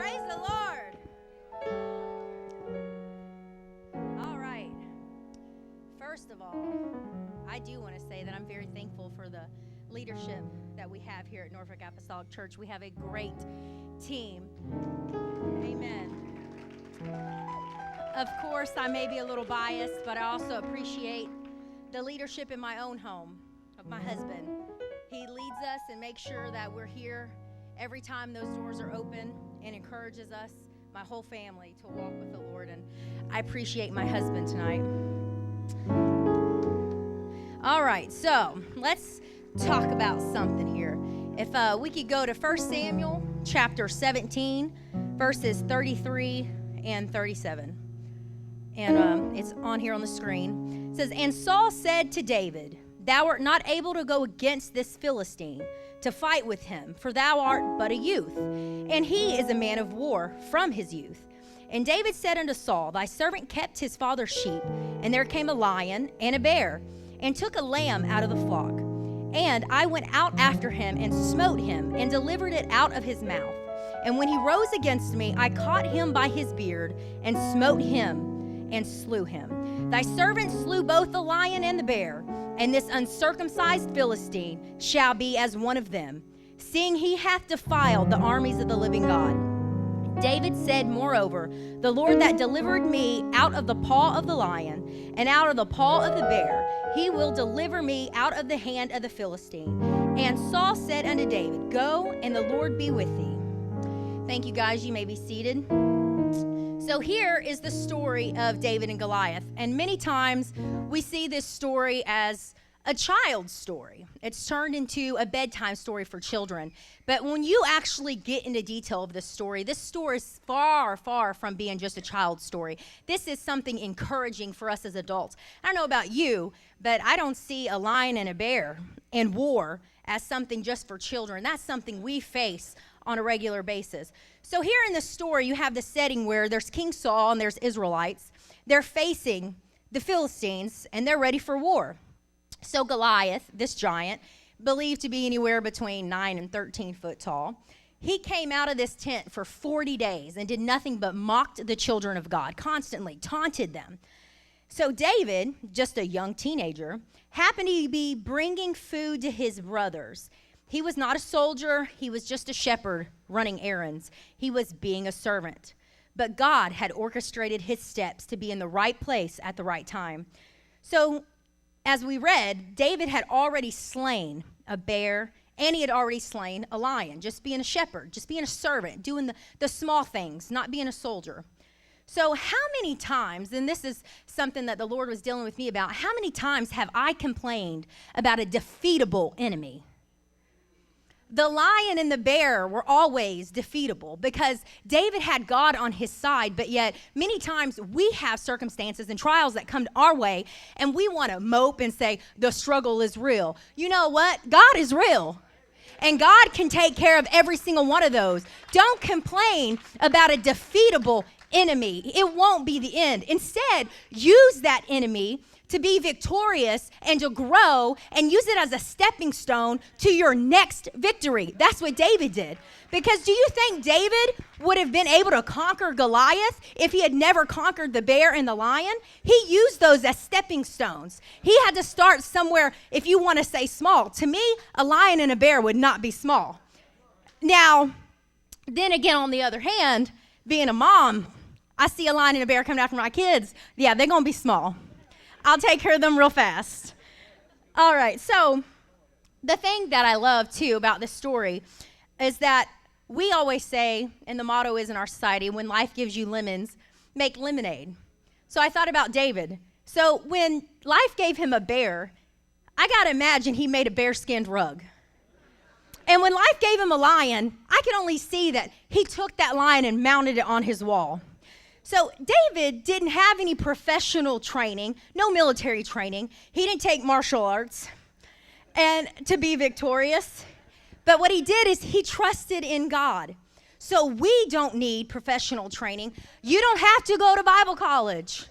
Praise the Lord. All right. First of all, I do want to say that I'm very thankful for the leadership that we have here at Norfolk Apostolic Church. We have a great team. Amen. Of course, I may be a little biased, but I also appreciate the leadership in my own home of my husband. He leads us and makes sure that we're here every time those doors are open and encourages us, my whole family, to walk with the Lord. And I appreciate my husband tonight. All right, so let's talk about something here. If we could go to 1 Samuel chapter 17, verses 33 and 37. And it's on here on the screen. It says, "And Saul said to David, Thou art not able to go against this Philistine to fight with him, for thou art but a youth, and he is a man of war from his youth. And David said unto Saul, Thy servant kept his father's sheep, and there came a lion and a bear, and took a lamb out of the flock. And I went out after him, and smote him, and delivered it out of his mouth. And when he rose against me, I caught him by his beard, and smote him, and slew him. Thy servant slew both the lion and the bear, and this uncircumcised Philistine shall be as one of them, seeing he hath defiled the armies of the living God. David said, Moreover, the Lord that delivered me out of the paw of the lion, and out of the paw of the bear, he will deliver me out of the hand of the Philistine. And Saul said unto David, Go, and the Lord be with thee." Thank you, guys. You may be seated. So here is the story of David and Goliath. And many times we see this story as a child's story. It's turned into a bedtime story for children. But when you actually get into detail of this story is far, far from being just a child's story. This is something encouraging for us as adults. I don't know about you, but I don't see a lion and a bear and war as something just for children. That's something we face on a regular basis. So here in the story, you have the setting where there's King Saul and there's Israelites. They're facing the Philistines, and they're ready for war. So Goliath, this giant, believed to be anywhere between 9 and 13 foot tall, he came out of this tent for 40 days and did nothing but mocked the children of God, constantly taunted them. So David, just a young teenager, happened to be bringing food to his brothers. He was not a soldier. He was just a shepherd running errands. He was being a servant. But God had orchestrated his steps to be in the right place at the right time. So as we read, David had already slain a bear, and he had already slain a lion, just being a shepherd, just being a servant, doing the small things, not being a soldier. So how many times, and this is something that the Lord was dealing with me about, how many times have I complained about a defeatable enemy? The lion and the bear were always defeatable because David had God on his side, but yet many times we have circumstances and trials that come our way, and we want to mope and say, the struggle is real. You know what? God is real, and God can take care of every single one of those. Don't complain about a defeatable enemy. It won't be the end. Instead, use that enemy to be victorious and to grow, and use it as a stepping stone to your next victory. That's what David did. Because do you think David would have been able to conquer Goliath if he had never conquered the bear and the lion? He used those as stepping stones. He had to start somewhere, if you want to say small. To me, a lion and a bear would not be small. Now, then again, on the other hand, being a mom, I see a lion and a bear coming after my kids. Yeah, they're going to be small. I'll take care of them real fast. All right, so the thing that I love, too, about this story is that we always say, and the motto is in our society, when life gives you lemons, make lemonade. So I thought about David. So when life gave him a bear, I got to imagine he made a bear-skinned rug. And when life gave him a lion, I can only see that he took that lion and mounted it on his wall. So David didn't have any professional training, no military training. He didn't take martial arts and to be victorious. But what he did is he trusted in God. So we don't need professional training. You don't have to go to Bible college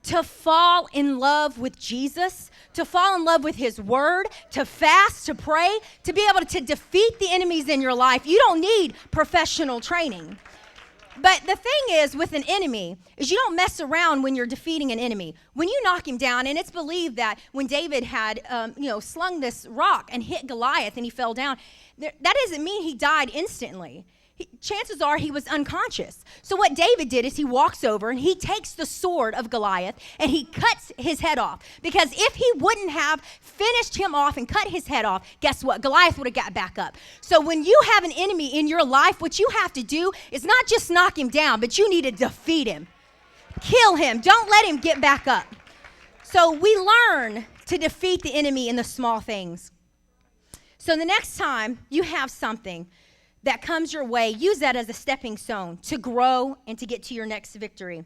to fall in love with Jesus, to fall in love with his word, to fast, to pray, to be able to defeat the enemies in your life. You don't need professional training. But the thing is with an enemy is you don't mess around when you're defeating an enemy. When you knock him down, and it's believed that when David had, slung this rock and hit Goliath and he fell down, that doesn't mean he died instantly. Chances are he was unconscious. So what David did is he walks over and he takes the sword of Goliath and he cuts his head off. Because if he wouldn't have finished him off and cut his head off, guess what? Goliath would have got back up. So when you have an enemy in your life, what you have to do is not just knock him down, but you need to defeat him. Kill him. Don't let him get back up. So we learn to defeat the enemy in the small things. So the next time you have something that comes your way, use that as a stepping stone to grow and to get to your next victory.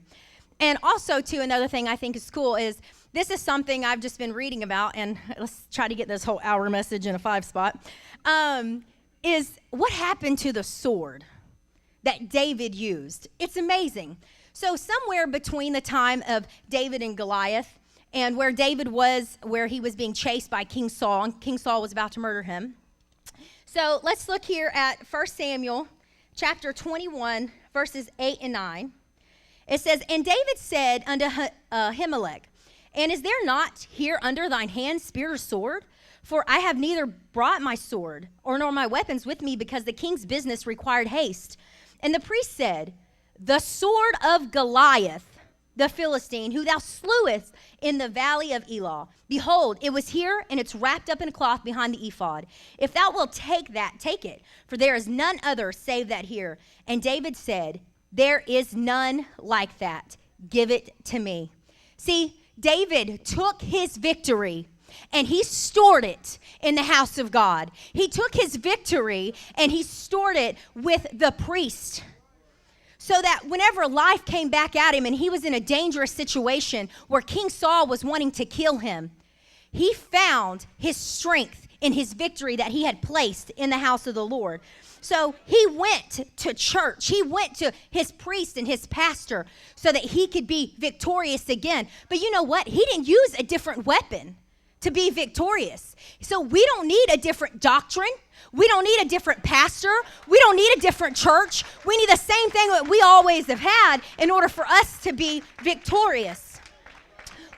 And also, too, another thing I think is cool is this is something I've just been reading about, and let's try to get this whole hour message in a 5 spot, is what happened to the sword that David used. It's amazing. So somewhere between the time of David and Goliath and where David was, where he was being chased by King Saul, and King Saul was about to murder him. So let's look here at 1 Samuel chapter 21, verses 8 and 9. It says, And David said unto Ahimelech, And is there not here under thine hand spear or sword? For I have neither brought my sword or nor my weapons with me, because the king's business required haste. And the priest said, The sword of Goliath, the Philistine, who thou slewest in the valley of Elah. Behold, it was here, and it's wrapped up in a cloth behind the ephod. If thou wilt take that, take it, for there is none other save that here. And David said, There is none like that. Give it to me. See, David took his victory and he stored it in the house of God. He took his victory and he stored it with the priest, so that whenever life came back at him and he was in a dangerous situation where King Saul was wanting to kill him, he found his strength in his victory that he had placed in the house of the Lord. So he went to church. He went to his priest and his pastor so that he could be victorious again. But you know what? He didn't use a different weapon to be victorious. So we don't need a different doctrine. We don't need a different pastor. We don't need a different church. We need the same thing that we always have had in order for us to be victorious.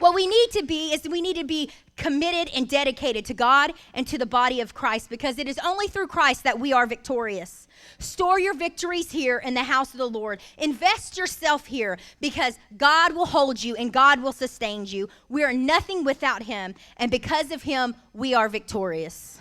What we need to be is we need to be committed and dedicated to God and to the body of Christ, because it is only through Christ that we are victorious. Store your victories here in the house of the Lord. Invest yourself here, because God will hold you and God will sustain you. We are nothing without him, and because of him, we are victorious.